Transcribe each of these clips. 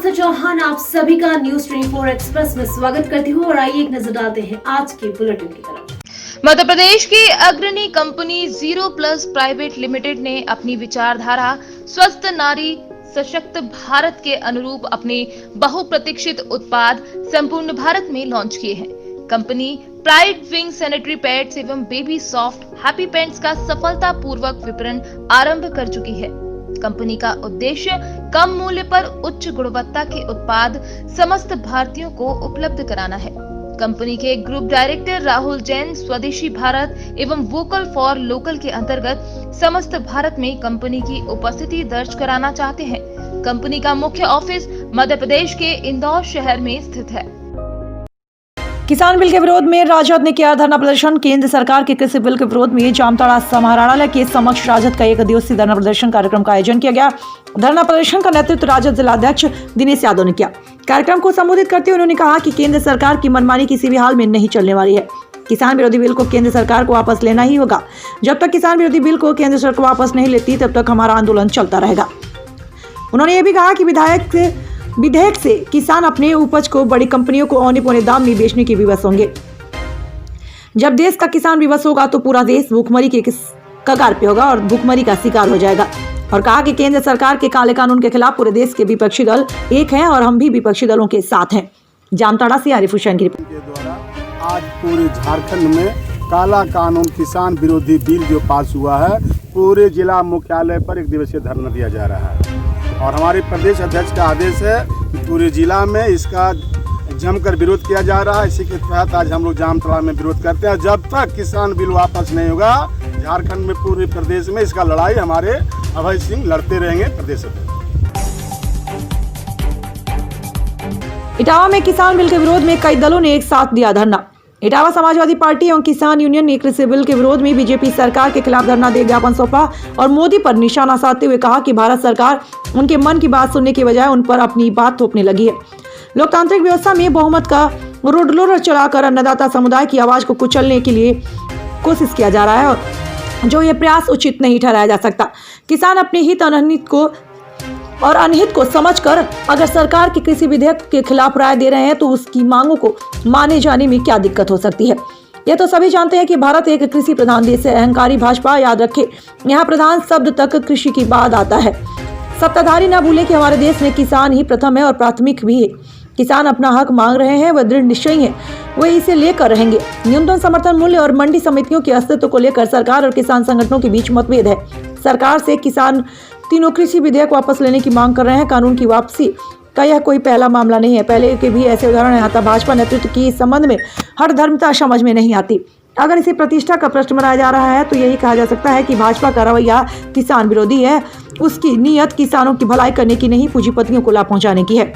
रेखा चौहान आप सभी का न्यूज 24 एक्सप्रेस में स्वागत करती हूँ और आइए एक नजर डालते हैं आज के बुलेटिन की तरफ। मध्य प्रदेश की अग्रणी company zero plus private limited ने अपनी विचारधारा स्वस्थ नारी सशक्त भारत के अनुरूप अपने बहुप्रतीक्षित उत्पाद संपूर्ण भारत में लॉन्च किए हैं। Company pride wing sanitary pads एवं बेबी सॉफ्ट हैप्पी पैंट्स का सफलतापूर्वक विपणन आरंभ कर चुकी है। कंपनी का उद्देश्य कम मूल्य पर उच्च गुणवत्ता के उत्पाद समस्त भारतीयों को उपलब्ध कराना है। कंपनी के ग्रुप डायरेक्टर राहुल जैन स्वदेशी भारत एवं वोकल फॉर लोकल के अंतर्गत समस्त भारत में कंपनी की उपस्थिति दर्ज कराना चाहते हैं। कंपनी का मुख्य ऑफिस मध्य प्रदेश के इंदौर शहर में स्थित है। किसान बिल के विरोध में राजद ने किया धरना प्रदर्शन। केंद्र सरकार के कृषि बिल के विरोध में जामताड़ा समाहरणालय के समक्ष राजद का एक दिवसीय धरना प्रदर्शन कार्यक्रम का आयोजन किया गया। धरना प्रदर्शन का नेतृत्व राजद जिलाध्यक्ष दिनेश यादव ने किया। कार्यक्रम को संबोधित करते हुए उन्होंने कहा कि केंद्र सरकार की मनमानी किसी भी हाल में नहीं चलने वाली है। किसान विरोधी बिल को केंद्र सरकार को वापस लेना ही होगा। जब तक किसान विरोधी बिल को केंद्र सरकार वापस नहीं लेती तब तक हमारा आंदोलन चलता रहेगा। उन्होंने ये भी कहा कि विधेयक से किसान अपने उपज को बड़ी कंपनियों को औने पौने दाम में बेचने के विवश होंगे। जब देश का किसान विवश होगा तो पूरा देश भूखमरी के कगार पे होगा और भूखमरी का शिकार हो जाएगा। और कहा कि केंद्र सरकार के काले कानून के खिलाफ पूरे देश के विपक्षी दल एक हैं और हम भी विपक्षी दलों के साथ हैं। जामताड़ा से आरिफ हुसैन की रिपोर्ट। के द्वारा आज पूरे झारखंड में काला कानून किसान विरोधी बिल जो पास हुआ है, पूरे जिला मुख्यालय पर एक दिवसीय धरना दिया जा रहा है और हमारे प्रदेश अध्यक्ष का आदेश है कि पूरे जिला में इसका जमकर विरोध किया जा रहा है। इसी के तहत आज हम लोग जामताड़ा में विरोध करते हैं। जब तक किसान बिल वापस नहीं होगा, झारखंड में पूरे प्रदेश में इसका लड़ाई हमारे अभय सिंह लड़ते रहेंगे। प्रदेश इटावा में किसान बिल के विरोध में कई दलों ने एक साथ दिया धरना। इटावा समाजवादी पार्टी एवं किसान यूनियन ने कृषि बिल के विरोध में बीजेपी सरकार के खिलाफ धरना दे ज्ञापन सौंपा और मोदी पर निशाना साधते हुए कहा कि भारत सरकार उनके मन की बात सुनने के बजाय उन पर अपनी बात थोपने लगी है। लोकतांत्रिक व्यवस्था में बहुमत का रोडलोर चलाकर अन्नदाता समुदाय की आवाज को कुचलने के लिए कोशिश किया जा रहा है और जो ये प्रयास उचित नहीं ठहराया जा सकता। किसान अपने हित और अनहित को समझकर अगर सरकार के कृषि विधेयक के खिलाफ राय दे रहे हैं तो उसकी मांगों को माने जाने में क्या दिक्कत हो सकती है। यह तो सभी जानते हैं कि भारत एक कृषि प्रधान देश है। अहंकारी भाजपा याद रखे, यहाँ प्रधान शब्द तक कृषि की बात आता है। सत्ताधारी न भूले कि हमारे देश में किसान ही प्रथम है और प्राथमिक भी है। किसान अपना हक मांग रहे हैं, वह दृढ़ निश्चयी है, वह इसे लेकर रहेंगे। न्यूनतम समर्थन मूल्य और मंडी समितियों के अस्तित्व को लेकर सरकार और किसान संगठनों के बीच मतभेद है। सरकार से किसान तीनों कृषि विधेयक वापस लेने की मांग कर रहे हैं। कानून की वापसी का यह कोई पहला मामला नहीं है, पहले के भी ऐसे उदाहरण हैं। अतः भाजपा नेतृत्व की इस संबंध में हर धर्मता समझ में नहीं आती। अगर इसे प्रतिष्ठा का प्रश्न बनाया जा रहा है तो यही कहा जा सकता है कि भाजपा का रवैया किसान विरोधी है। उसकी नीयत किसानों की भलाई करने की नहीं, पूंजीपतियों को लाभ पहुंचाने की है।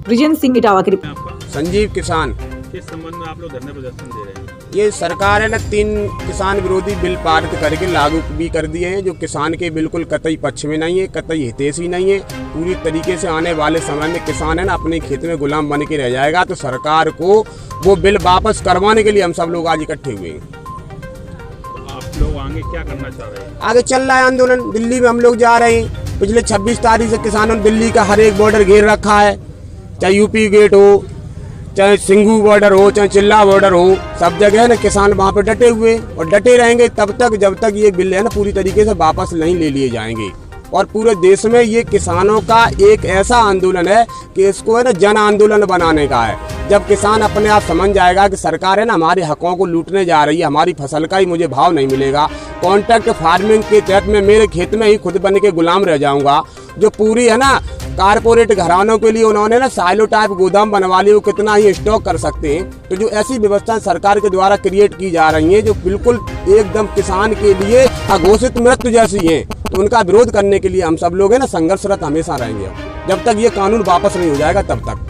विजेंद्र सिंह इटावा की रिपोर्ट। संजीव किसान किस संबंध में आप लोग धरना प्रदर्शन दे रहे हैं? ये सरकार है ना 3 किसान विरोधी बिल पारित करके लागू भी कर दिए हैं जो किसान के बिल्कुल कतई पक्ष में नहीं है, कतई हितैषी नहीं है। पूरी तरीके से आने वाले समय में किसान है ना अपने खेत में गुलाम बन के रह जाएगा। तो सरकार को वो बिल वापस करवाने के लिए हम सब लोग आज इकट्ठे हुए हैं। आप लोग आगे क्या करना चाह रहे हैं? आगे चल रहा है आंदोलन, दिल्ली में हम लोग जा रहे हैं। पिछले 26 तारीख से किसानों ने दिल्ली का हर एक बॉर्डर घेर रखा है, चाहे यूपी गेट हो, चाहे सिंघू बॉर्डर हो, चाहे चिल्ला बॉर्डर हो, सब जगह है ना किसान वहाँ पे डटे हुए और डटे रहेंगे तब तक जब तक ये बिल है ना पूरी तरीके से वापस नहीं ले लिए जाएंगे। और पूरे देश में ये किसानों का एक ऐसा आंदोलन है कि इसको है ना जन आंदोलन बनाने का है। जब किसान अपने आप समझ जाएगा कि सरकार है ना हमारे हकों को लूटने जा रही है, हमारी फसल का ही मुझे भाव नहीं मिलेगा, कॉन्ट्रैक्ट फार्मिंग के तहत में मेरे खेत में ही खुद बन के गुलाम रह जाऊंगा। जो पूरी है ना कारपोरेट घरानों के लिए उन्होंने ना साइलो टाइप गोदाम बनवा लिए, वो कितना ही स्टॉक कर सकते हैं। तो जो ऐसी व्यवस्था सरकार के द्वारा क्रिएट की जा रही है जो बिल्कुल एकदम किसान के लिए अघोषित मृत्यु जैसी है, तो उनका विरोध करने के लिए हम सब लोग है ना संघर्षरत हमेशा रहेंगे जब तक ये कानून वापस नहीं हो जाएगा तब तक।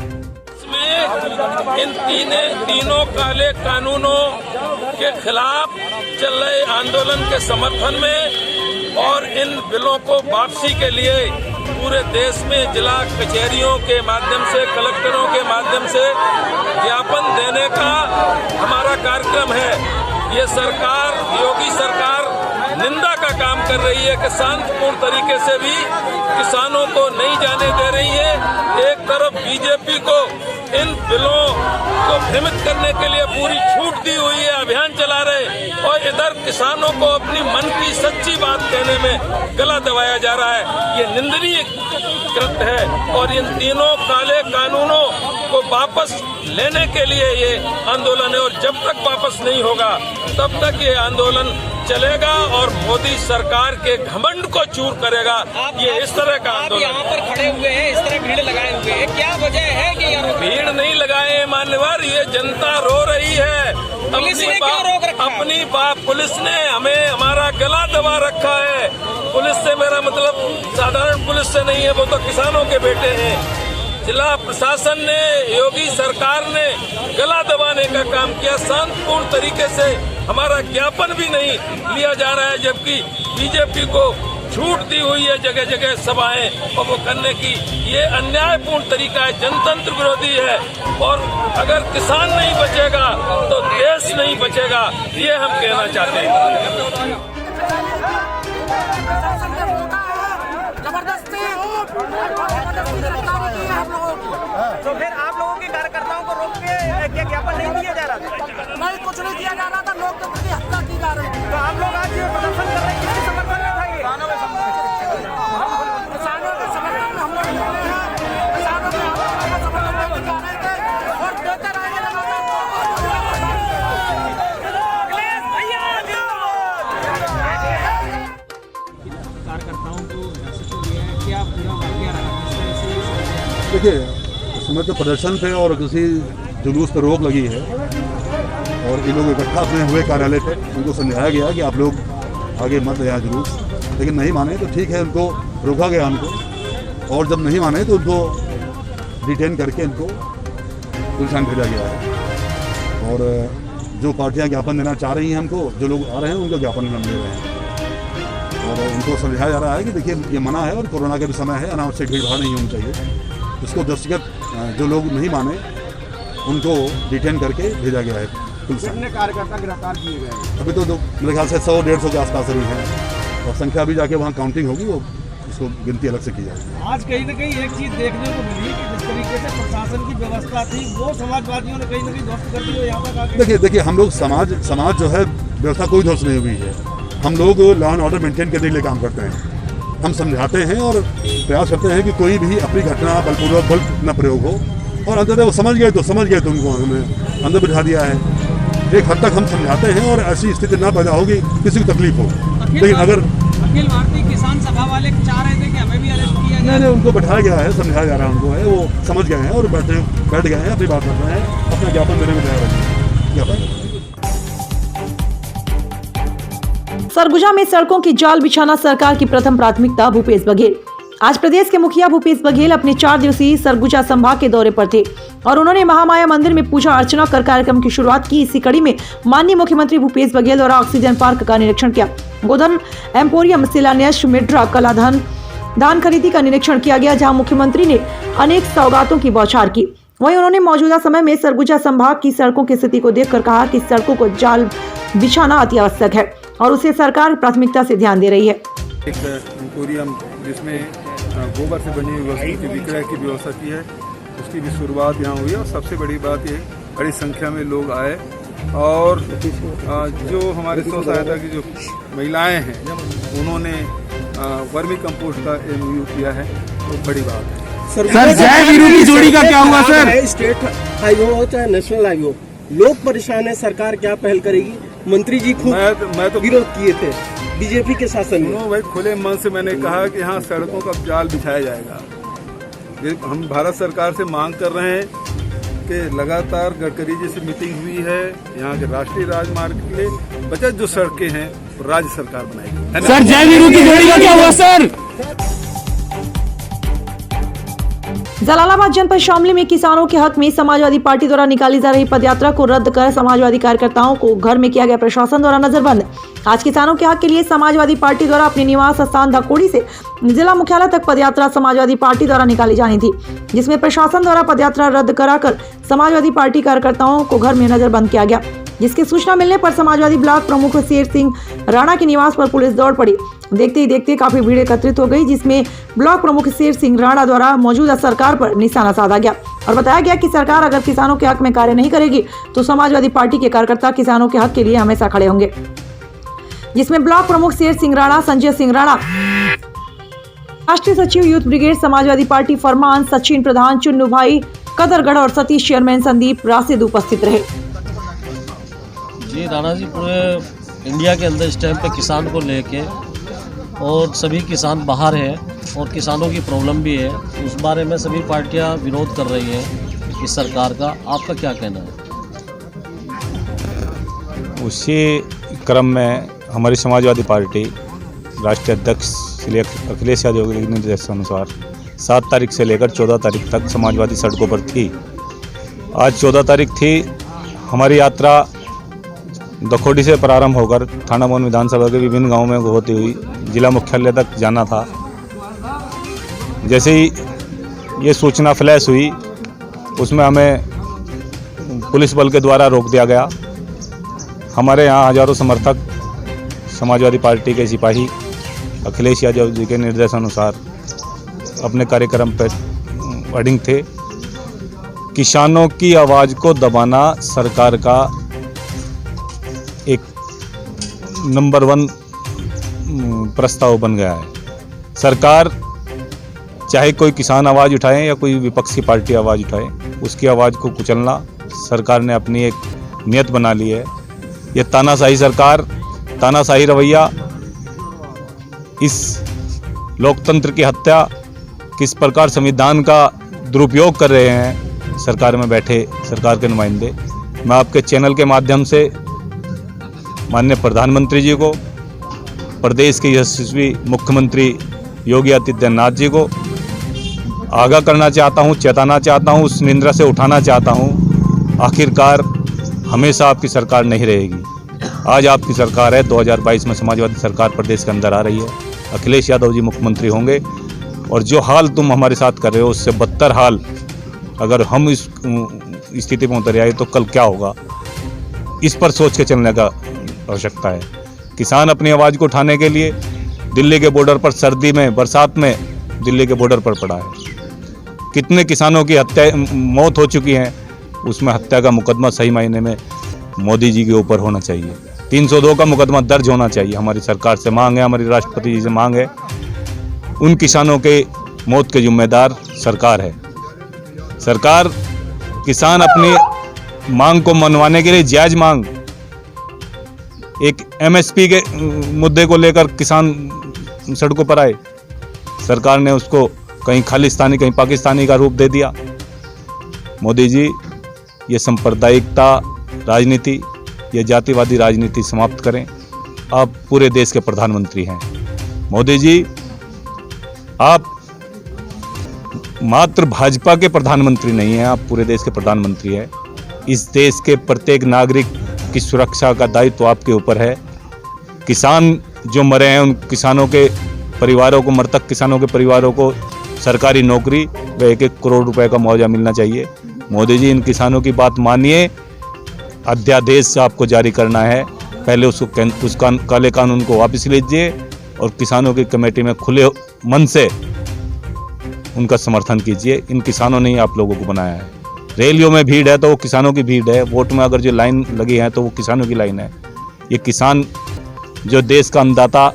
इन तीनों काले कानूनों के खिलाफ चल रहे आंदोलन के समर्थन में और इन बिलों को वापसी के लिए पूरे देश में जिला कचहरियों के माध्यम से, कलेक्टरों के माध्यम से ज्ञापन देने का हमारा कार्यक्रम है। ये सरकार, योगी सरकार निंदा का काम कर रही है कि शांतिपूर्ण तरीके से भी किसानों को नहीं जाने दे रही है। एक तरफ बीजेपी को इन बिलों को भ्रमित करने के लिए पूरी छूट दी हुई है, अभियान चला रहे, और इधर किसानों को अपनी मन की सच्ची बात कहने में गला दबाया जा रहा है। ये निंदनीय कृत्य है और इन तीनों काले कानूनों को वापस लेने के लिए ये आंदोलन है, और जब तक वापस नहीं होगा तब तक ये आंदोलन चलेगा और मोदी सरकार के घमंड को चूर करेगा। ये इस तरह का आंदोलन। यहाँ पर खड़े हुए हैं, इस तरह भीड़ लगाए हुए हैं, क्या वजह है कि यहाँ भीड़ नहीं लगाए मान्यवर, ये जनता रो रही है। पुलिस ने क्यों रोक रखा? अपनी बात, पुलिस ने हमें हमारा गला दबा रखा है। पुलिस से मेरा मतलब साधारण पुलिस से नहीं है, वो तो किसानों के बेटे हैं। जिला प्रशासन ने, योगी सरकार ने गला दबाने का काम किया। शांतिपूर्ण तरीके से हमारा ज्ञापन भी नहीं लिया जा रहा है, जबकि बीजेपी को छूट दी हुई है जगह जगह सभाएं और वो करने की। ये अन्यायपूर्ण तरीका है, जनतंत्र विरोधी है, और अगर किसान नहीं बचेगा तो देश नहीं बचेगा, ये हम कहना चाहते हैं। तो फिर आप लोगों के कार्यकर्ताओं को रोक के क्या ज्ञापन नहीं दिया जा रहा था? नहीं, कुछ नहीं दिया जा रहा था, लोकतंत्र की हत्या की जा रही है। तो आप लोग आज प्रदर्शन कर रहे हैं, किसके समर्थन में था ये? किसानों के समर्थन में हम लोग निकले हैं, किसानों के समर्थन में जा रहे थे और देते रहेंगे कार्यकर्ताओं को दिया है, क्या पूरा वाकया रहा? किस तरह से देखिए, उसमें तो प्रदर्शन पे और किसी जुलूस पे रोक लगी है, और ये लोग इकट्ठा अपने हुए कार्यालय पे, उनको समझाया गया कि आप लोग आगे मत यहाँ जुलूस, लेकिन नहीं माने तो ठीक है, उनको रोका गया उनको, और जब नहीं माने तो उनको डिटेन करके इनको पुलिस लाइन भेजा गया है। और जो पार्टियाँ ज्ञापन देना चाह रही हैं हमको, जो लोग आ रहे हैं उनको ज्ञापन हम दे रहे हैं, और उनको समझाया जा रहा है कि देखिए ये मना है और कोरोना का भी समय है, अनावश्यक भीड़ भाड़ नहीं होनी चाहिए। इसको दृष्टिगत जो लोग नहीं माने उनको डिटेन करके भेजा गया है पुलिस। कितने कार्यकर्ता गिरफ्तार किए गए हैं? अभी तो मेरे ख्याल से 100-150 के आसपास अभी हैं, और संख्या अभी जाके वहाँ काउंटिंग होगी, वो उसको गिनती अलग से की जाएगी। आज कहीं न कहीं एक चीज देखने को मिली कि जिस तरीके से प्रशासन की व्यवस्था थी, वो समाजवादियों ने कहीं न कहीं ध्वस्त कर दी है। यहाँ तक देखिए हम लोग समाज जो है, व्यवस्था कोई ध्वस्त नहीं हुई है। हम लोग लॉ एंड ऑर्डर मेंटेन करने के लिए काम करते हैं। हम समझाते हैं और प्रयास करते हैं कि कोई भी अपनी घटना बलपूर्वक बल न प्रयोग हो, और अंततः वो समझ गए तो उनको हमें अंदर बिठा दिया है। एक हद तक हम समझाते हैं और ऐसी स्थिति ना पैदा होगी किसी को तकलीफ हो। लेकिन अगर अखिल भारतीय किसान सभा वाले चाह रहे थे कि हमें भी अरेस्ट किया जाए, नहीं, उनको बैठाया गया है, समझाया जा रहा है उनको, है वो समझ गए हैं और बैठ गए हैं, अपनी बात कर रहे हैं, अपना ज्ञापन देने में तैयार हैं। ज्ञापन सरगुजा में सड़कों की जाल बिछाना सरकार की प्रथम प्राथमिकता, भूपेश बघेल। आज प्रदेश के मुखिया भूपेश बघेल अपने 4 दिवसीय सरगुजा संभाग के दौरे पर थे और उन्होंने महामाया मंदिर में पूजा अर्चना कर कार्यक्रम की शुरुआत की। इसी कड़ी में माननीय मुख्यमंत्री भूपेश बघेल द्वारा ऑक्सीजन पार्क का निरीक्षण किया, गोधन एम्पोरियम शिलान्यास, मिड्रा कलाधन धान खरीदी का निरीक्षण किया गया, जहाँ मुख्यमंत्री ने अनेक सौगातों की बौछार की। वहीं उन्होंने मौजूदा समय में सरगुजा संभाग की सड़कों की स्थिति को देखकर कहा कि सड़कों को जाल बिछाना अति आवश्यक है और उसे सरकार प्राथमिकता से ध्यान दे रही है। एक एम्पोरियम जिसमें गोबर से बनी हुई वस्तु की विक्रय की व्यवस्था की है, उसकी भी शुरुआत यहाँ हुई है। और सबसे बड़ी बात ये, बड़ी संख्या में लोग आए और जो हमारे स्व सहायता की जो महिलाएं हैं उन्होंने वर्मी कंपोस्ट का MOU किया है, तो बड़ी बात है। सर जय वीरू की जोड़ी का क्या हुआ सर? स्टेट हाईवे हो चाहे नेशनल हाईवे हो, लोग परेशान है, सरकार क्या पहल करेगी? मंत्री जी खूब मैं तो विरोध किए थे बीजेपी के शासन में। भाई खुले मन से मैंने कहा कि हाँ सड़कों का जाल बिछाया जाएगा। ये हम भारत सरकार से मांग कर रहे हैं कि लगातार गडकरी जी से मीटिंग हुई है, यहाँ के राष्ट्रीय राजमार्ग के लिए बचत जो सड़कें हैं राज्य सरकार बनाएगी। सर जय वीरू की जोड़ी का क्या हुआ सर? जलालाबाद जनपद शामली में किसानों के हक में समाजवादी पार्टी द्वारा निकाली जा रही पदयात्रा को रद्द कर समाजवादी कार्यकर्ताओं को घर में किया गया प्रशासन द्वारा नजरबंद। आज किसानों के हक के लिए समाजवादी पार्टी द्वारा अपने निवास स्थान धकोड़ी से जिला मुख्यालय तक पदयात्रा समाजवादी पार्टी द्वारा निकाली जानी थी, जिसमें प्रशासन द्वारा पदयात्रा रद्द कराकर समाजवादी पार्टी कार्यकर्ताओं को घर में नजरबंद किया गया। जिसकी सूचना मिलने पर समाजवादी ब्लॉक प्रमुख शेर सिंह राणा के निवास पर पुलिस दौड़ पड़ी। देखते ही देखते काफी भीड़ एकत्रित हो गई, जिसमें ब्लॉक प्रमुख शेर सिंह राणा द्वारा मौजूदा सरकार पर निशाना साधा गया। और बताया गया कि सरकार अगर किसानों के हक में कार्य नहीं करेगी तो समाजवादी पार्टी के कार्यकर्ता किसानों के हक के लिए हमेशा खड़े होंगे, जिसमें ब्लॉक प्रमुख शेर सिंह राणा, संजय सिंह राणा, राष्ट्रीय सचिव यूथ ब्रिगेड समाजवादी पार्टी फरमान, सचिन प्रधान, चुन्नू भाई कदरगढ़ और सतीश चेयरमैन संदीप राशिद उपस्थित रहे। जी राणा जी, पूरे इंडिया के अंदर इस टाइम पे किसान को लेके और सभी किसान बाहर हैं और किसानों की प्रॉब्लम भी है, उस बारे में सभी पार्टियां विरोध कर रही हैं इस सरकार का। आपका क्या कहना है? उसी क्रम में हमारी समाजवादी पार्टी राष्ट्रीय अध्यक्ष श्री अखिलेश यादव के निर्देशानुसार 7 तारीख से लेकर 14 तारीख तक समाजवादी सड़कों पर थी। आज 14 तारीख थी। हमारी यात्रा दखोडी से प्रारंभ होकर थाना मोहन विधानसभा के विभिन्न गांवों में होती हुई जिला मुख्यालय तक जाना था। जैसे ही ये सूचना फ्लैश हुई, उसमें हमें पुलिस बल के द्वारा रोक दिया गया। हमारे यहाँ हजारों समर्थक समाजवादी पार्टी के सिपाही अखिलेश यादव जी के निर्देशानुसार अपने कार्यक्रम पर अडिग थे। किसानों की आवाज़ को दबाना सरकार का एक नंबर 1 प्रस्ताव बन गया है। सरकार चाहे कोई किसान आवाज़ उठाए या कोई विपक्ष की पार्टी आवाज़ उठाए, उसकी आवाज़ को कुचलना सरकार ने अपनी एक नियत बना ली है। ये तानाशाही सरकार, तानाशाही रवैया, इस लोकतंत्र की हत्या, किस प्रकार संविधान का दुरुपयोग कर रहे हैं सरकार में बैठे सरकार के नुमाइंदे। मैं आपके चैनल के माध्यम से माननीय प्रधानमंत्री जी को, प्रदेश के यशस्वी मुख्यमंत्री योगी आदित्यनाथ जी को आगाह करना चाहता हूं, चेताना चाहता हूं, उस निंद्रा से उठाना चाहता हूं। आखिरकार हमेशा आपकी सरकार नहीं रहेगी। आज आपकी सरकार है, 2022 में समाजवादी सरकार प्रदेश के अंदर आ रही है। अखिलेश यादव जी मुख्यमंत्री होंगे और जो हाल तुम हमारे साथ कर रहे हो उससे बदतर हाल अगर हम इस स्थिति में उतर आए तो कल क्या होगा, इस पर सोच के चलने का आवश्यकता है। किसान अपनी आवाज़ को उठाने के लिए दिल्ली के बॉर्डर पर सर्दी में, बरसात में दिल्ली के बॉर्डर पर पड़ा है। कितने किसानों की मौत हो चुकी है, उसमें हत्या का मुकदमा सही मायने में मोदी जी के ऊपर होना चाहिए। 302 का मुकदमा दर्ज होना चाहिए। हमारी सरकार से मांग है, हमारी राष्ट्रपति जी से मांग है। उन किसानों के मौत के जिम्मेदार सरकार है। सरकार किसान अपनी मांग को मनवाने के लिए जायज मांग, एक MSP के मुद्दे को लेकर किसान सड़कों पर आए, सरकार ने उसको कहीं खालिस्तानी कहीं पाकिस्तानी का रूप दे दिया। मोदी जी, ये सांप्रदायिकता राजनीति, ये जातिवादी राजनीति समाप्त करें। आप पूरे देश के प्रधानमंत्री हैं। मोदी जी, आप मात्र भाजपा के प्रधानमंत्री नहीं हैं, आप पूरे देश के प्रधानमंत्री हैं। इस देश के प्रत्येक नागरिक की सुरक्षा का दायित्व आपके ऊपर है। किसान जो मरे हैं, उन किसानों के परिवारों को, मृतक किसानों के परिवारों को सरकारी नौकरी व 1-1 करोड़ रुपए का मुआवजा मिलना चाहिए। मोदी जी, इन किसानों की बात मानिए। अध्यादेश आपको जारी करना है, पहले उस काले कानून को वापस लीजिए और किसानों की कमेटी में खुले मन से उनका समर्थन कीजिए। इन किसानों ने ही आप लोगों को बनाया है। रैलियों में भीड़ है तो वो किसानों की भीड़ है, वोट में अगर जो लाइन लगी है तो वो किसानों की लाइन है। ये किसान जो देश का अन्नदाता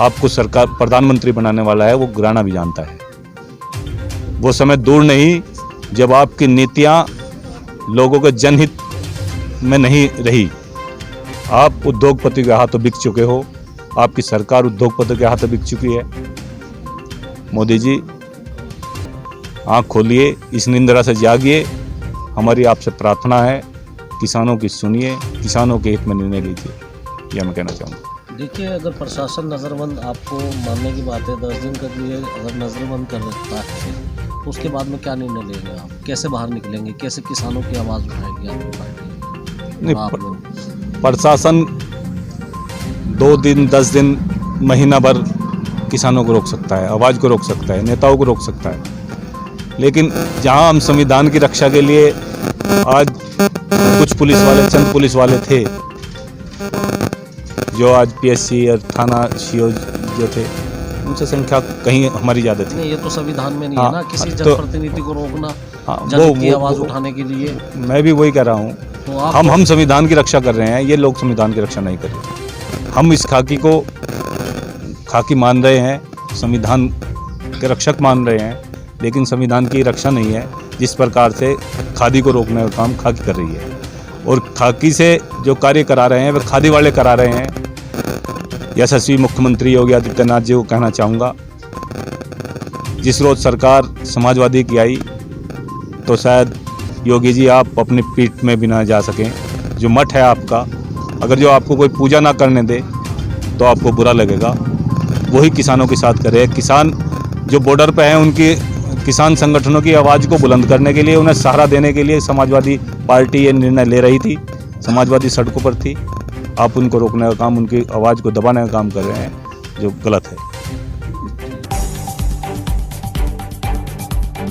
आपको सरकार प्रधानमंत्री बनाने वाला है, वो गिराना भी जानता है। वो समय दूर नहीं जब आपकी नीतियां लोगों के जनहित में नहीं रही। आप उद्योगपति के हाथों बिक चुके हो, आपकी सरकार उद्योगपति के हाथों बिक चुकी है। मोदी जी, आँख खोलिए, इस निंद्रा से जागिए। हमारी आपसे प्रार्थना है, किसानों की सुनिए, किसानों के हित में निर्णय लीजिए, यह मैं कहना चाहूँगा। देखिए, अगर प्रशासन नज़रबंद, आपको मानने की बात है, 10 दिन के लिए अगर नज़रबंद कर रखता है तो उसके बाद में क्या निर्णय लेंगे आप? कैसे बाहर निकलेंगे? कैसे किसानों की आवाज़ उठाएगी आपकी पार्टी? नहीं, प्रशासन 2 दिन, 10 दिन, महीना भर किसानों को रोक सकता है, आवाज़ को रोक सकता है, नेताओं को रोक सकता है। लेकिन जहां हम संविधान की रक्षा के लिए आज कुछ पुलिस वाले, चंद पुलिस वाले थे जो आज PSC और थाना CO जो थे, उनसे संख्या कहीं हमारी ज़्यादा थी। नहीं, ये तो संविधान में नहीं हाँ, है ना, किसी तो- जनप्रतिनिधि को रोकना, हाँ, जनहित की आवाज़ उठाने के लिए। मैं भी वही कह रहा हूँ। तो आप हम संविधान की रक्षा कर रहे हैं, ये लोग संविधान की रक्षा नहीं कर रहे। हम इस खाकी को खाकी मान रहे हैं, संविधान के रक्षक मान रहे हैं, लेकिन संविधान की रक्षा नहीं है। जिस प्रकार से खादी को रोकने का काम खाकी कर रही है और खाकी से जो कार्य करा रहे हैं वे खादी वाले करा रहे हैं। यशस्वी मुख्यमंत्री योगी आदित्यनाथ जी को कहना चाहूँगा, जिस रोज सरकार समाजवादी की आई तो शायद योगी जी आप अपनी पीठ में भी ना जा सकें। जो मठ है आपका, अगर जो आपको कोई पूजा ना करने दे तो आपको बुरा लगेगा। वही किसानों के साथ करे। किसान जो बॉर्डर पे हैं, उनकी किसान संगठनों की आवाज़ को बुलंद करने के लिए, उन्हें सहारा देने के लिए समाजवादी पार्टी ये निर्णय ले रही थी। समाजवादी सड़कों पर थी। आप उनको रोकने का काम, उनकी आवाज़ को दबाने का काम कर रहे हैं, जो गलत है।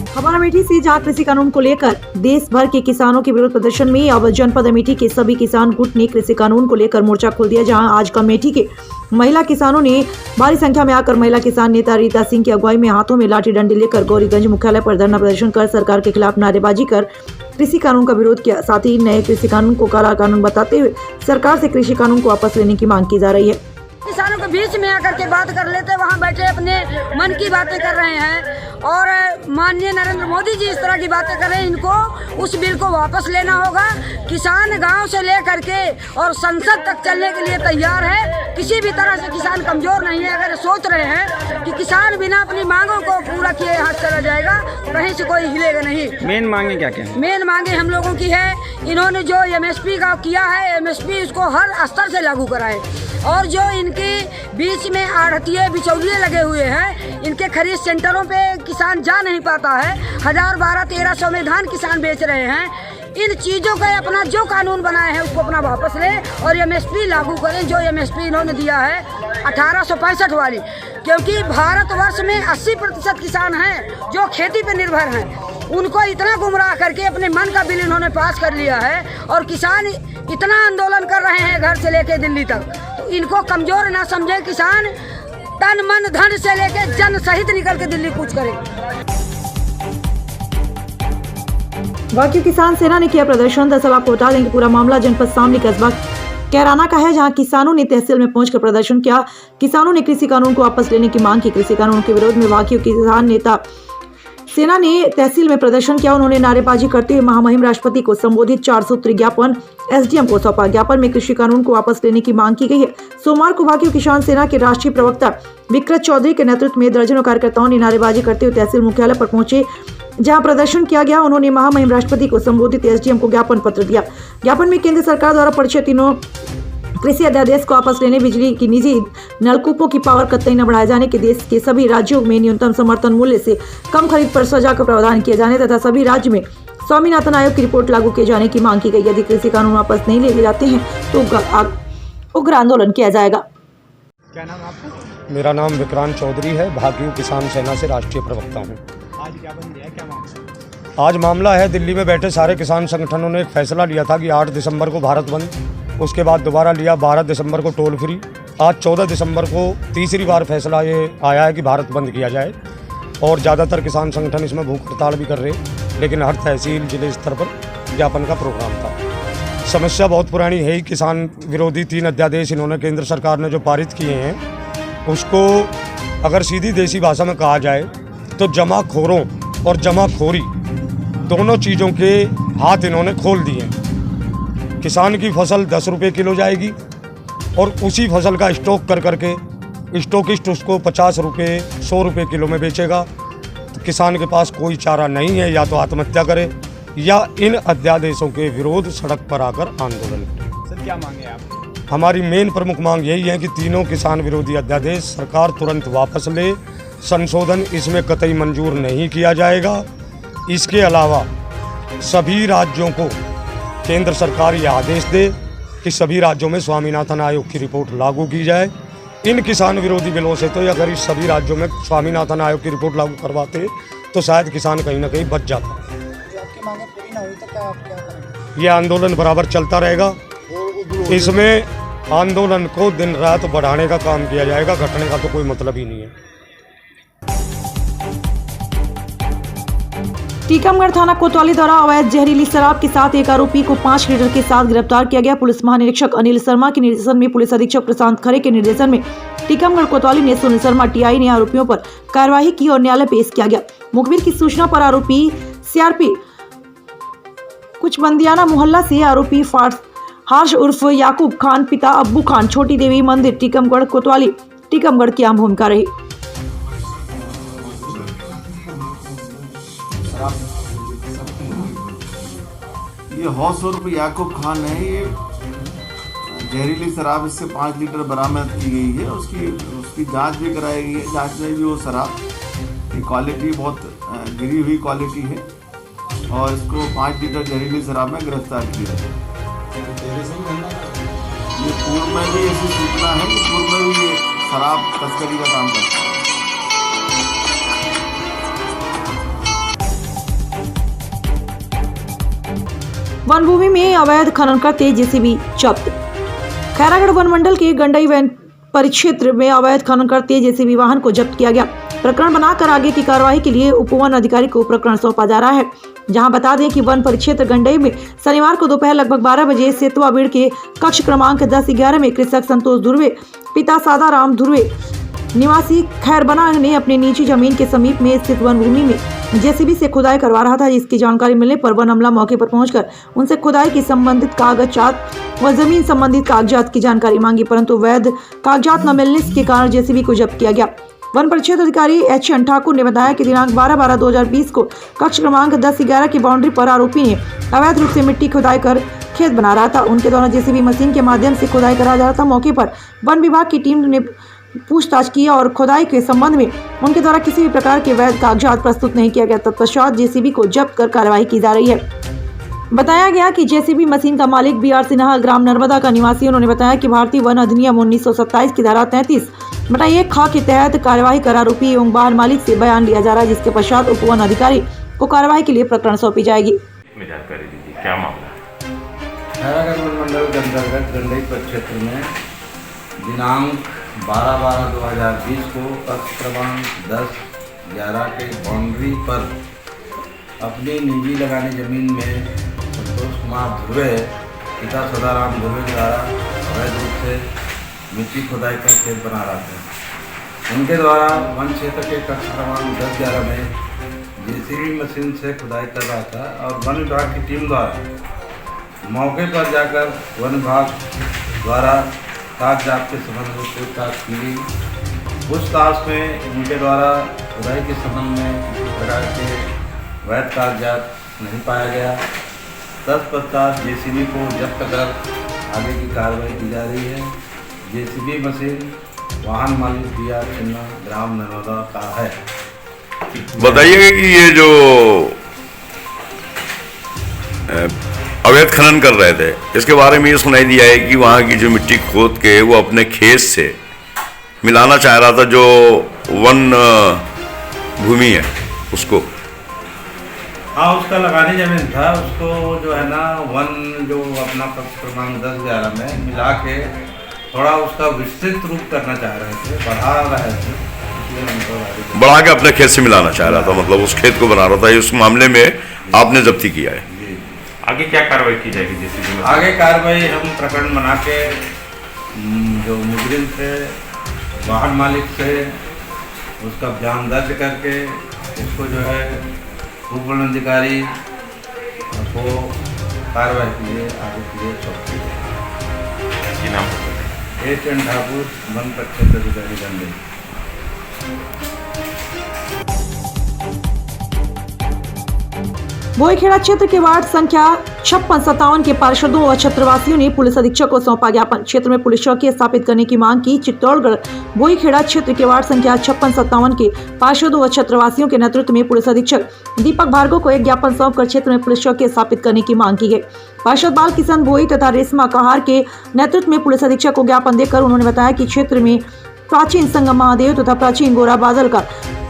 खबर अमेठी से, जहां कृषि कानून को लेकर देश भर के किसानों के विरोध प्रदर्शन में अब जनपद अमेठी के सभी किसान गुट ने कृषि कानून को लेकर मोर्चा खोल दिया। जहां आज अमेठी के महिला किसानों ने भारी संख्या में आकर महिला किसान नेता रीता सिंह की अगुवाई में हाथों में लाठी डंडे लेकर गौरीगंज मुख्यालय पर धरना प्रदर्शन कर सरकार के खिलाफ नारेबाजी कर कृषि कानून का विरोध किया। साथ ही नए कृषि कानून को काला कानून बताते हुए सरकार से कृषि कानून को वापस लेने की मांग की जा रही है। किसानों के बीच में आकर के बात कर लेते, वहाँ बैठे अपने मन की बातें कर रहे हैं और माननीय नरेंद्र मोदी जी इस तरह की बातें कर रहे हैं। इनको उस बिल को वापस लेना होगा। किसान गांव से लेकर के और संसद तक चलने के लिए तैयार है। किसी भी तरह से किसान कमजोर नहीं है। अगर सोच रहे हैं कि किसान बिना अपनी मांगों को पूरा किए हाथ चला जाएगा, कहीं से कोई हिलेगा नहीं। मेन मांगे क्या क्या? मेन मांगे हम लोगों की है, इन्होंने जो MSP का किया है, MSP इसको हर स्तर से लागू कराए और जो इनके बीच में आढ़तिये बिचौलिए लगे हुए हैं, इनके खरीद सेंटरों पे किसान जा नहीं पाता है। 1000, 1200, 1300 में धान किसान बेच रहे हैं। इन चीज़ों का अपना जो कानून बनाए हैं उसको अपना वापस लें और MSP लागू करें। जो MSP इन्होंने दिया है 1865 वाली, क्योंकि भारतवर्ष में 80% किसान हैं जो खेती पर निर्भर हैं। उनको इतना गुमराह करके अपने मन का बिल इन्होंने पास कर लिया है और किसान इतना आंदोलन कर रहे हैं घर से लेके दिल्ली तक। तो इनको कमजोर ना समझे। किसान तन मन धन से लेके जन सहित निकल के दिल्ली कूच करे। वाक्य किसान सेना ने किया प्रदर्शन। दरअसल आपको बता दें कि पूरा मामला जनपद शामली कस्बा कैराना का है, जहां किसानों ने तहसील में पहुंचकर प्रदर्शन किया। किसानों ने कृषि कानून को वापस लेने की मांग की। कृषि कानून के विरोध में वाक्य किसान नेता सेना ने तहसील में प्रदर्शन किया। उन्होंने नारेबाजी करते हुए महामहिम राष्ट्रपति को संबोधित 4 सूत्री ज्ञापन SDM को सौंपा। ज्ञापन में कृषि कानून को वापस लेने की मांग की गई है। सोमवार को वाक्य किसान सेना के राष्ट्रीय प्रवक्ता विक्रत चौधरी के नेतृत्व में दर्जनों कार्यकर्ताओं ने नारेबाजी करते हुए तहसील मुख्यालय पर पहुंचे, जहां प्रदर्शन किया गया। उन्होंने महामहिम राष्ट्रपति को संबोधित SDM को ज्ञापन पत्र दिया। ज्ञापन में केंद्र सरकार द्वारा परिचय तीनों कृषि अध्यादेश को वापस लेने, बिजली की निजी नलकूपों की पावर कतई न बढ़ाए जाने के, देश के सभी राज्यों में न्यूनतम समर्थन मूल्य से कम खरीद पर सजा का प्रावधान किए जाने तथा सभी राज्य में स्वामीनाथन आयोग की रिपोर्ट लागू किए जाने की मांग की गई। यदि कृषि कानून वापस नहीं ले जाते हैं तो उग्र आंदोलन किया जाएगा। क्या नाम आपका? मेरा नाम विक्रांत चौधरी है, भाकियू किसान सेना से राष्ट्रीय प्रवक्ता हूँ। आज क्या बन गया, क्या मामला? आज मामला है, दिल्ली में बैठे सारे किसान संगठनों ने एक फैसला लिया था कि 8 दिसंबर को भारत बंद, उसके बाद दोबारा लिया 12 दिसंबर को टोल फ्री। आज 14 दिसंबर को तीसरी बार फैसला ये आया है कि भारत बंद किया जाए और ज़्यादातर किसान संगठन इसमें भूख हड़ताल भी कर रहे हैं, लेकिन हर तहसील जिले स्तर पर ज्ञापन का प्रोग्राम था। समस्या बहुत पुरानी है ही। किसान विरोधी 3 अध्यादेश इन्होंने केंद्र सरकार ने जो पारित किए हैं, उसको अगर सीधी देसी भाषा में कहा जाए तो जमाखोरों और जमाखोरी दोनों चीज़ों के हाथ इन्होंने खोल दिए। किसान की फसल 10 रुपये किलो जाएगी और उसी फसल का स्टॉक कर करके स्टॉकिस्ट उसको 50 रुपये 100 रुपये किलो में बेचेगा। तो किसान के पास कोई चारा नहीं है, या तो आत्महत्या करे या इन अध्यादेशों के विरोध सड़क पर आकर आंदोलन करे। सर क्या मांगे आप? हमारी मेन प्रमुख मांग यही है कि तीनों किसान विरोधी अध्यादेश सरकार तुरंत वापस ले। संशोधन इसमें कतई मंजूर नहीं किया जाएगा। इसके अलावा सभी राज्यों को केंद्र सरकार यह आदेश दे कि सभी राज्यों में स्वामीनाथन आयोग की रिपोर्ट लागू की जाए। इन किसान विरोधी बिलों से तो अगर इस सभी राज्यों में स्वामीनाथन आयोग की रिपोर्ट लागू करवाते तो शायद किसान कहीं ना कहीं बच जाता। आपकी मांगे पूरी ना हुई तो क्या आप क्या करेंगे? यह आंदोलन बराबर चलता रहेगा। इसमें आंदोलन को दिन रात बढ़ाने का काम किया जाएगा, घटने का तो कोई मतलब ही नहीं है। टीकमगढ़ थाना कोतवाली द्वारा अवैध जहरीली शराब के साथ एक आरोपी को 5 लीटर के साथ गिरफ्तार किया गया। पुलिस महानिरीक्षक अनिल शर्मा के निर्देशन में पुलिस अधीक्षक प्रशांत खरे के निर्देशन में टीकमगढ़ कोतवाली ने सुनील शर्मा टीआई ने आरोपियों पर कार्रवाई की और न्यायालय पेश किया गया। मुखबिर की सूचना पर आरोपी सीआरपी कुछ बंदियाना मोहल्ला से आरोपी हार्श उर्फ याकूब खान पिता अब्बू खान छोटी देवी मंदिर टीकमगढ़ कोतवाली टीकमगढ़ की अहम भूमिका रही। ये हौस उर्फ याकूब खान है। ये जहरीली शराब इससे 5 लीटर बरामद की गई है। उसकी जांच भी कराई गई है। जांच में भी वो शराब की क्वालिटी बहुत गिरी हुई क्वालिटी है और इसको 5 लीटर जहरीली शराब में गिरफ्तार किया है। ये पूर्व में भी ऐसी सूचना है कि पूर्व में भी ये शराब तस्करी का काम करता है। वन भूमि में अवैध खनन करते जेसीबी जब्त। खैरागढ़ वन मंडल के गंडई वन परिक्षेत्र में अवैध खनन करते जेसीबी वाहन को जब्त किया गया। प्रकरण बनाकर आगे की कार्रवाई के लिए उप वन अधिकारी को प्रकरण सौंपा जा रहा है। जहां बता दें कि वन परिक्षेत्र गंडई में शनिवार को दोपहर लगभग 12 बजे सेतुआ बीड़ के कक्ष क्रमांक 10-11 में कृषक संतोष धुर्वे पिता सादाराम धुर्वे निवासी खैरबना ने अपनी निजी जमीन के समीप में स्थित वन भूमि में जेसीबी से खुदाई करवा रहा था। जिसकी जानकारी मिलने पर वन अमला मौके पर पहुंचकर उनसे खुदाई की संबंधित कागजात व जमीन संबंधित कागजात की जानकारी मांगी, परंतु वैध कागजात न मिलने के कारण जेसीबी को जब्त किया गया। वन परिक्षेत्र अधिकारी एच.एन. ठाकुर ने बताया कि दिनांक 12/12/2020 को कक्ष क्रमांक 10-11 की बाउंड्री पर आरोपी ने अवैध रूप से मिट्टी खुदाई कर खेत बना रहा था। उनके द्वारा जेसीबी मशीन के माध्यम से खुदाई करा जा रहा था। मौके पर वन विभाग की टीम ने पूछताछ की और खुदाई के संबंध में उनके द्वारा किसी भी प्रकार के वैध कागजात प्रस्तुत नहीं किया गया। तत्पश्चात जेसीबी को जब्त कर कार्रवाई की जा रही है। बताया गया कि जेसीबी मशीन का मालिक बी.आर. सिन्हा ग्राम नर्मदा का निवासी। उन्होंने बताया कि भारतीय वन अधिनियम 1927 की धारा 33/1 ख के तहत कार्यवाही कर आरोपी एवं वाहन मालिक से बयान लिया जा रहा है, जिसके पश्चात उप वन अधिकारी को कार्रवाई के लिए प्रकरण सौंपी जाएगी। जानकारी दीजिए क्या मामला? खैरागढ़ वन मंडल के अंतर्गत गंडई परिक्षेत्र में दिनांक 12/12/2020 को कक्ष क्रमांक 10-11 के बाउंड्री पर अपनी निजी लगानी जमीन में संतोष कुमार धुर्वे पिता सदाराम धुर्वे के द्वारा अवैध रूप से मिट्टी खुदाई कर खेत बना रहा था। उनके द्वारा वन क्षेत्र के कक्ष क्रमांक 10-11 में जेसीबी मशीन से खुदाई कर रहा था और वन विभाग की टीम द्वारा मौके पर जाकर वन विभाग द्वारा कागजात के संबंध में पूछताछ की गई। पूछताछ में उनके द्वारा खुदाई के संबंध में किसी प्रकार के वैध कागजात नहीं पाया गया। तत्पश्चात जेसीबी को जब्त कर आगे की कार्रवाई की जा रही है। जेसीबी मशीन वाहन मालिक बी.आर. सिन्हा ग्राम नर्मदा का है। बताइएगा कि ये जो अवैध खनन कर रहे थे इसके बारे में ये सुनाई दिया है कि वहाँ की जो मिट्टी खोद के वो अपने खेत से मिलाना चाह रहा था, जो वन भूमि है उसको। हाँ, उसका लगानी जमीन था, उसको जो है ना वन जो अपना कक्ष क्रमांक 10-11 में मिला के थोड़ा उसका विस्तृत रूप करना चाह रहे थे, बढ़ा रहे थे, बढ़ा के अपने खेत से मिलाना चाह रहा था, मतलब उस खेत को बना रहा था। उस मामले में आपने जब्ती किया है। आगे क्या कार्रवाई की जाएगी? जैसे आगे कार्रवाई हम प्रकरण बना के जो मुजरिम थे वाहन मालिक से उसका बयान दर्ज करके इसको जो है उप वन अधिकारी को कार्रवाई के लिए आगे के लिए सौंप दी जाए। एच.एन. ठाकुर वन परिक्षेत्र अधिकारी गंडई। बोईखेड़ा क्षेत्र के वार्ड संख्या 56-57 के पार्षदों व क्षेत्रवासियों ने पुलिस अधीक्षक को सौंपा ज्ञापन। क्षेत्र में पुलिस चौकी स्थापित करने की मांग की। चित्तौड़गढ़ बोईखेड़ा क्षेत्र के वार्ड संख्या 56-57 के पार्षदों व क्षेत्रवासियों के नेतृत्व में पुलिस अधीक्षक दीपक भार्गव को एक ज्ञापन सौंपकर क्षेत्र में पुलिस चौकी स्थापित करने की मांग की गई। पार्षद बाल किशन भोई तथा रेशमा कहार के नेतृत्व में पुलिस अधीक्षक को ज्ञापन देकर उन्होंने बताया कि क्षेत्र में प्राचीन संगम महादेव तथा प्राचीन गोरा बादल का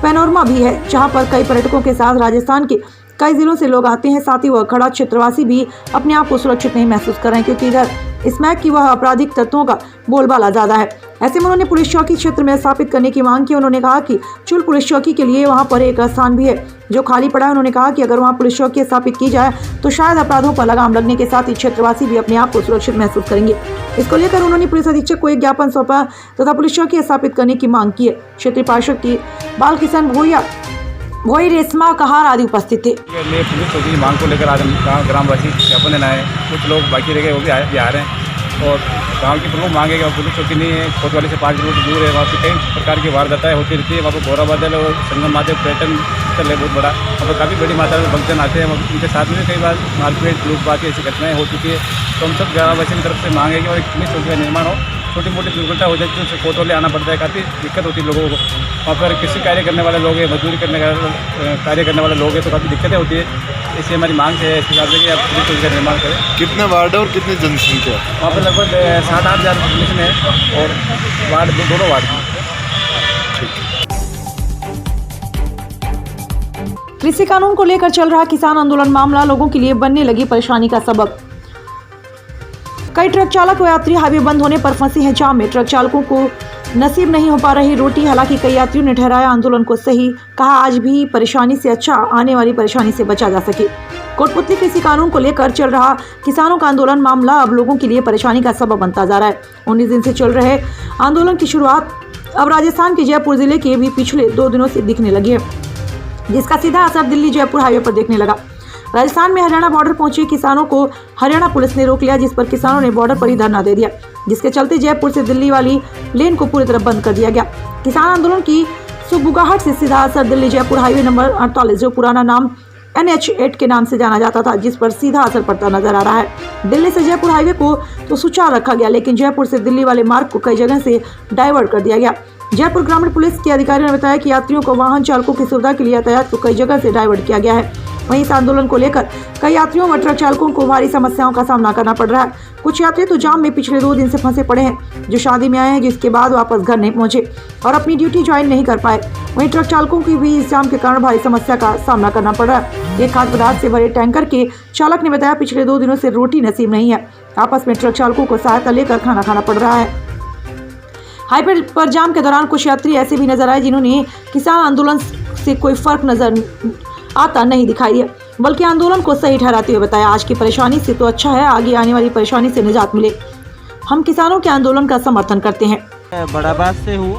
पैनोरमा भी है, जहाँ पर कई पर्यटकों के साथ राजस्थान के कई जिलों से लोग आते हैं। साथ ही वह खड़ा क्षेत्रवासी भी अपने आप को सुरक्षित नहीं महसूस कर रहे हैं, क्योंकि इधर स्मैक की वह आपराधिक तत्वों का बोलबाला ज्यादा है। ऐसे में उन्होंने पुलिस चौकी क्षेत्र में स्थापित करने की मांग की। उन्होंने कहा कि चुल पुलिस चौकी के लिए वहां पर एक स्थान भी है जो खाली पड़ा है। उन्होंने कहा कि अगर वहां पुलिस चौकी स्थापित की जाए तो शायद अपराधों पर लगाम लगने के साथ ही क्षेत्रवासी भी अपने आप को सुरक्षित महसूस करेंगे। इसको लेकर उन्होंने पुलिस अधीक्षक को एक ज्ञापन सौंपा तथा पुलिस चौकी स्थापित करने की मांग की है। क्षेत्रीय पार्षद की बाल किशन भोइया, वही रेशमा कहार आदि उपस्थित थे। पुलिस चौकी की मांग को लेकर आज हम ग्रामवासी ज्ञापन देना है। कुछ लोग बाकी रह गए, वो भी आ रहे हैं और गांव की प्रमुख मांग है कि पुलिस चौकी नहीं है, कोतवाली से 5 किलोमीटर दूर है। वहाँ पर कई प्रकार की वारदातें होती रहती है। वहाँ पर गौरा बादल और संगम महादेव पर्यटन स्थल है बहुत बड़ा, वहाँ पर काफ़ी बड़ी मात्रा में भक्तजन आते हैं। उनके साथ में कई बार मारपीट लूटपाट ऐसी घटनाएँ हो चुकी है। तो हम सब ग्रामवासियों की तरफ से मांग है कि और पुलिस चौकी का निर्माण हो। छोटी मोटी दुर्घटना हो जाती है तो कोतवाली आना पड़ता है, काफ़ी दिक्कत होती है लोगों को। वहाँ पर किसी कार्य करने वाले लोग हैं, मजदूरी कार्य करने वाले लोग हैं, तो काफ़ी दिक्कतें होती है। इसलिए हमारी मांग है इस हिसाब से कि आप पुलिस चौकी का निर्माण करें। कितने वार्ड और कितनी जनसंख्या? वहाँ पर लगभग 7-8 हज़ार पॉपुलेशन है और वार्ड दोनों वार्ड। कृषि कानून को लेकर चल रहा किसान आंदोलन मामला लोगों के लिए बनने लगी परेशानी का सबब। कई ट्रक चालक व यात्री हाईवे बंद होने पर फंसे हैं जाम में। ट्रक चालकों को नसीब नहीं हो पा रही रोटी। हालांकि कई यात्रियों ने ठहराया आंदोलन को सही, कहा आज भी परेशानी से अच्छा आने वाली परेशानी से बचा जा सके। कोटपुतली कृषि कानून को लेकर चल रहा किसानों का आंदोलन मामला अब लोगों के लिए परेशानी का सबब बनता जा रहा है। 19 दिन से चल रहे आंदोलन की शुरुआत अब राजस्थान के जयपुर जिले के भी पिछले 2 दिनों से दिखने लगी है, जिसका सीधा असर दिल्ली जयपुर हाईवे पर देखने लगा। राजस्थान में हरियाणा बॉर्डर पहुंचे किसानों को हरियाणा पुलिस ने रोक लिया, जिस पर किसानों ने बॉर्डर पर ही धरना दे दिया, जिसके चलते जयपुर से दिल्ली वाली लेन को पूरी तरह बंद कर दिया गया। किसान आंदोलन की सुबुगाहट से सीधा असर दिल्ली जयपुर हाईवे नंबर 48, जो पुराना नाम NH8 के नाम से जाना जाता था, जिस पर सीधा असर पड़ता नजर आ रहा है। दिल्ली से जयपुर हाईवे को तो सुचारू रखा गया, लेकिन जयपुर से दिल्ली वाले मार्ग को कई जगह से डाइवर्ट कर दिया गया। जयपुर ग्रामीण पुलिस के अधिकारियों ने बताया कि यात्रियों को वाहन चालकों की सुविधा के लिए यातायात को कई जगह से डाइवर्ट किया गया है। वहीं इस आंदोलन को लेकर कई यात्रियों व ट्रक चालकों को भारी समस्याओं का सामना करना पड़ रहा है। कुछ यात्री तो जाम में पिछले 2 दिन से फंसे पड़े हैं, जो शादी में आए हैं, जिसके बाद वापस घर नहीं पहुंचे और अपनी ड्यूटी ज्वाइन नहीं कर पाए। वहीं ट्रक चालकों की भी इस जाम के कारण भारी समस्या का सामना करना पड़ रहा है। एक खाद्य पदार्थ से भरे टैंकर के चालक ने बताया पिछले 2 दिनों से रोटी नसीब नहीं है। आपस में ट्रक चालकों को सहायता लेकर खाना खाना पड़ रहा है। हाईवे पर जाम के दौरान कुछ यात्री ऐसे भी नजर आए जिन्होंने किसान आंदोलन से कोई फर्क नजर आता नहीं दिखाई दिया, बल्कि आंदोलन को सही ठहराते हुए बताया आज की परेशानी से तो अच्छा है आगे आने वाली परेशानी से निजात मिले। हम किसानों के आंदोलन का समर्थन करते हैं। बड़ाबाद से हूँ।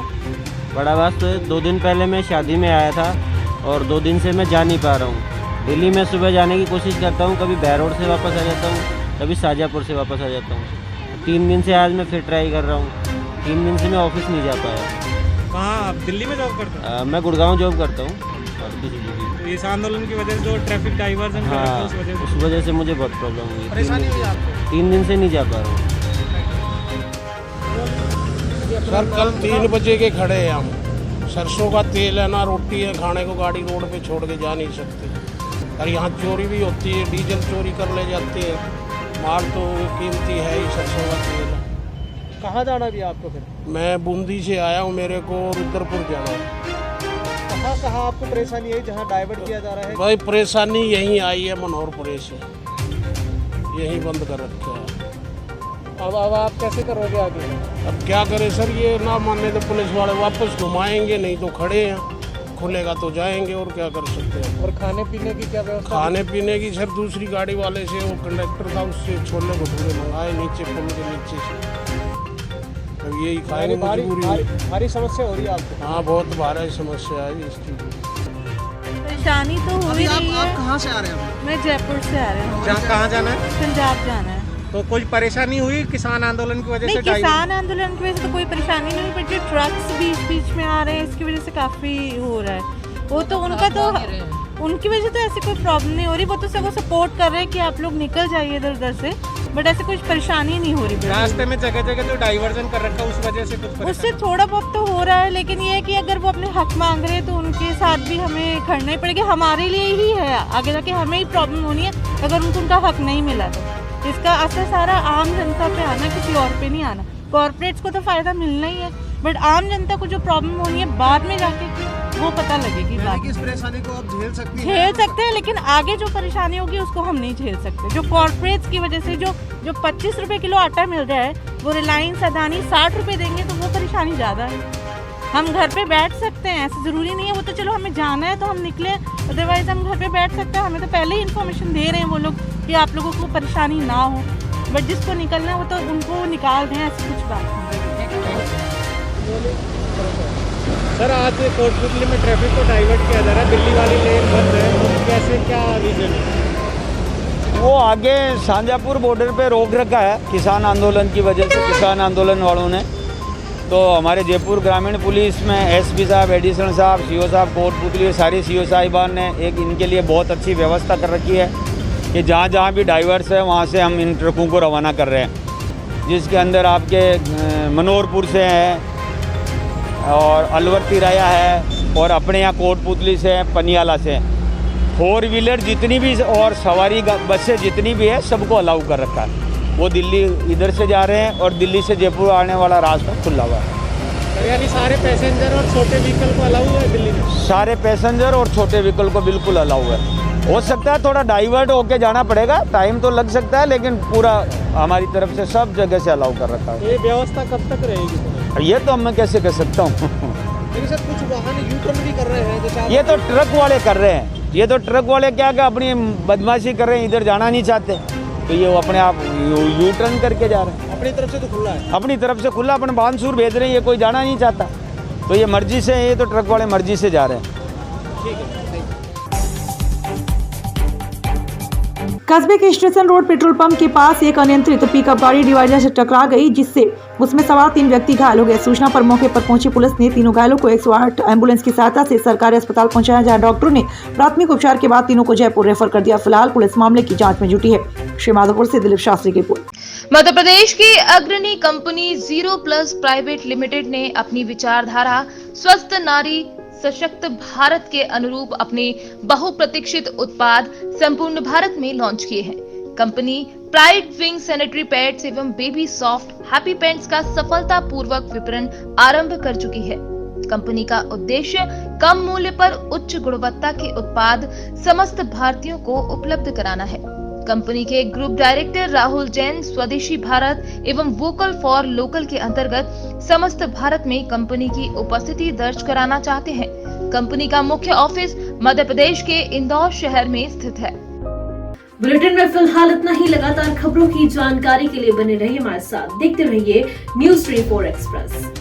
बड़ाबाद से 2 दिन पहले मैं शादी में आया था और 2 दिन से मैं जा नहीं पा रहा हूँ। दिल्ली में सुबह जाने की कोशिश करता हूँ, कभी बैरोड से वापस आ जाता हूँ, कभी शाजापुर से वापस आ जाता हूँ। 3 दिन से आज मैं फिर ट्राई कर रहा हूँ। 3 दिन से मैं ऑफिस नहीं जा पाया। कहाँ आप दिल्ली में जॉब करते हैं? मैं गुड़गांव जॉब करता हूँ। तो इस आंदोलन की वजह से जो ट्रैफिक डाइवर्जन कर रहा है उस वजह से मुझे बहुत प्रॉब्लम हुई। परेशानी हुई आपको? 3 दिन से नहीं जा पा रहा हूँ। सर कल 3 बजे के खड़े हैं हम। सरसों का तेल है ना, रोटी है, खाने को गाड़ी रोड पे छोड़ के जा नहीं सकते। और यहाँ चोरी भी होती है, डीजल चोरी कर ले जाते हैं। माल तो कीमती है ही, सरसों का तेल। कहाँ जाना भी आपको फिर? मैं बूंदी से आया हूँ, मेरे को रुद्रपुर जाना है। कहाँ आपको परेशानी है जहाँ डाइवर्ट किया जा रहा है? भाई परेशानी यहीं आई है, मनोहरपुर से यहीं बंद कर रखा है। अब आप कैसे करोगे आगे? अब क्या करें सर, ये ना माने तो पुलिस वाले वापस घुमाएंगे, नहीं तो खड़े हैं। खुलेगा तो जाएंगे और क्या कर सकते हैं। और खाने पीने की क्या व्यवस्था? खाने पीने की सर दूसरी गाड़ी वाले से, वो कंडक्टर था, उससे छोले भटूरे मंगाए नीचे पुल के नीचे से। अब यही खाएंगे, मजबूरी। भारी समस्या हो रही है आपको? हाँ बहुत भारी समस्या है इस चीज़ की। परेशानी तो हो रही है। आप कहाँ से आ रहे हैं? मैं जयपुर से आ रही हूँ। कहाँ जाना है? पंजाब जाना है। तो कोई परेशानी हुई किसान आंदोलन की वजह से? किसान आंदोलन की वजह से तो कोई परेशानी नहीं हुई, पर जो ट्रक्स बीच में आ रहे हैं इसकी वजह से काफ़ी हो रहा है। वो तो उनका तो उनकी वजह से तो ऐसी कोई प्रॉब्लम नहीं हो रही, वो तो सबको सपोर्ट कर रहे हैं कि आप लोग निकल जाइए इधर उधर से, बट ऐसे कुछ परेशानी नहीं हो रही। रास्ते में जगह जगह तो डाइवर्जन कर रखा है, उस वजह से कुछ उससे थोड़ा बहुत तो हो रहा है, लेकिन ये है कि अगर वो अपने हक मांग रहे हैं तो उनके साथ भी हमें खड़ना ही पड़ेगा। हमारे लिए ही है, आगे जाके हमें ही प्रॉब्लम होनी है अगर उनको उनका हक नहीं मिला तो। इसका असर सारा आम जनता पे आना, किसी और पे नहीं आना। कॉर्पोरेट्स को तो फ़ायदा मिलना ही है, बट आम जनता को जो प्रॉब्लम होनी है बाद में जाके वो पता लगेगी। इस परेशानी को आप झेल सकते हैं, लेकिन आगे जो परेशानी होगी उसको हम नहीं झेल सकते। जो कॉर्पोरेट्स की वजह से जो 25 रुपए किलो आटा मिल रहा है, वो रिलायंस अदानी 60 रुपये देंगे तो वो परेशानी ज़्यादा है। हम घर पे बैठ सकते हैं, ऐसा ज़रूरी नहीं है, वो तो चलो हमें जाना है तो हम निकले, अदरवाइज़ हम घर पे बैठ सकते हैं। हमें तो पहले ही इन्फॉर्मेशन दे रहे हैं वो लोग कि आप लोगों को परेशानी ना हो, बट जिसको निकलना है वो तो उनको निकाल दें, ऐसी कुछ बात नहीं। सर आज कोटपुतली में ट्रैफिक को डाइवर्ट किया जा रहा है, दिल्ली वाली लेन बंद है, तो कैसे क्या रीजन है? वो आगे शाहजहाँपुर बॉर्डर पे रोक रखा है किसान आंदोलन की वजह से, किसान आंदोलन वालों ने। तो हमारे जयपुर ग्रामीण पुलिस में एसपी साहब, एडिशनल साहब, सीओ साहब कोटपुतली, सारी सीओ साहिबान ने एक इनके लिए बहुत अच्छी व्यवस्था कर रखी है कि जहाँ जहाँ भी डाइवर्स है वहाँ से हम इन ट्रकों को रवाना कर रहे हैं, जिसके अंदर आपके मनोहरपुर से हैं और अलवर तिराया है और अपने यहाँ कोटपुतली से हैं, पनियाला से हैं। 4 व्हीलर जितनी भी और सवारी बसें जितनी भी है सबको अलाउ कर रखा है। वो दिल्ली इधर से जा रहे हैं और दिल्ली से जयपुर आने वाला रास्ता खुला हुआ है। यानी सारे पैसेंजर और छोटे व्हीकल को अलाउ है दिल्ली में? सारे पैसेंजर और छोटे व्हीकल को बिल्कुल अलाउ है। हो सकता है थोड़ा डाइवर्ट होके जाना पड़ेगा, टाइम तो लग सकता है, लेकिन पूरा हमारी तरफ से सब जगह से अलाउ कर रखा है। ये व्यवस्था कब तक रहेगी? ये तो मैं कैसे कह सकता हूँ। लेकिन सर कुछ वाहन यू टर्न भी कर रहे हैं जैसे ये तो ट्रक वाले कर रहे हैं, ये तो ट्रक वाले क्या अपनी बदमाशी कर रहे हैं, इधर जाना नहीं चाहते तो ये वो अपने आप यू टर्न करके जा रहे हैं। अपनी तरफ से तो खुला है, अपनी तरफ से खुला, अपने बानसूर भेज रहे हैं, ये कोई जाना नहीं चाहता तो ये मर्जी से, ये तो ट्रक वाले मर्जी से जा रहे हैं। ठीक है। कस्बे के स्टेशन रोड पेट्रोल पंप के पास एक अनियंत्रित पिकअप गाड़ी डिवाइडर से टकरा गई, जिससे उसमें सवार 3 व्यक्ति घायल हो गए। सूचना पर मौके पर पहुंची पुलिस ने तीनों घायलों को 108 एम्बुलेंस की सहायता से सरकारी अस्पताल पहुंचाया, जहां डॉक्टरों ने प्राथमिक उपचार के बाद तीनों को जयपुर रेफर कर दिया। फिलहाल पुलिस मामले की जाँच में जुटी है। श्री माधोपुर से दिलीप शास्त्री की रिपोर्ट। मध्य प्रदेश की अग्रणी company zero plus private limited ने अपनी विचारधारा स्वस्थ नारी सशक्त भारत के अनुरूप अपने बहुप्रतीक्षित उत्पाद संपूर्ण भारत में लॉन्च किए हैं। Company pride wing sanitary pads एवं बेबी सॉफ्ट हैप्पी पैंट्स का सफलतापूर्वक विपणन आरंभ कर चुकी है। कंपनी का उद्देश्य कम मूल्य पर उच्च गुणवत्ता के उत्पाद समस्त भारतीयों को उपलब्ध कराना है। कंपनी के ग्रुप डायरेक्टर राहुल जैन स्वदेशी भारत एवं वोकल फॉर लोकल के अंतर्गत समस्त भारत में कंपनी की उपस्थिति दर्ज कराना चाहते हैं। कंपनी का मुख्य ऑफिस मध्य प्रदेश के इंदौर शहर में स्थित है। बुलेटिन में फिलहाल इतना ही। लगातार खबरों की जानकारी के लिए बने रहिए हमारे साथ, देखते रहिए न्यूज़ 24 एक्सप्रेस।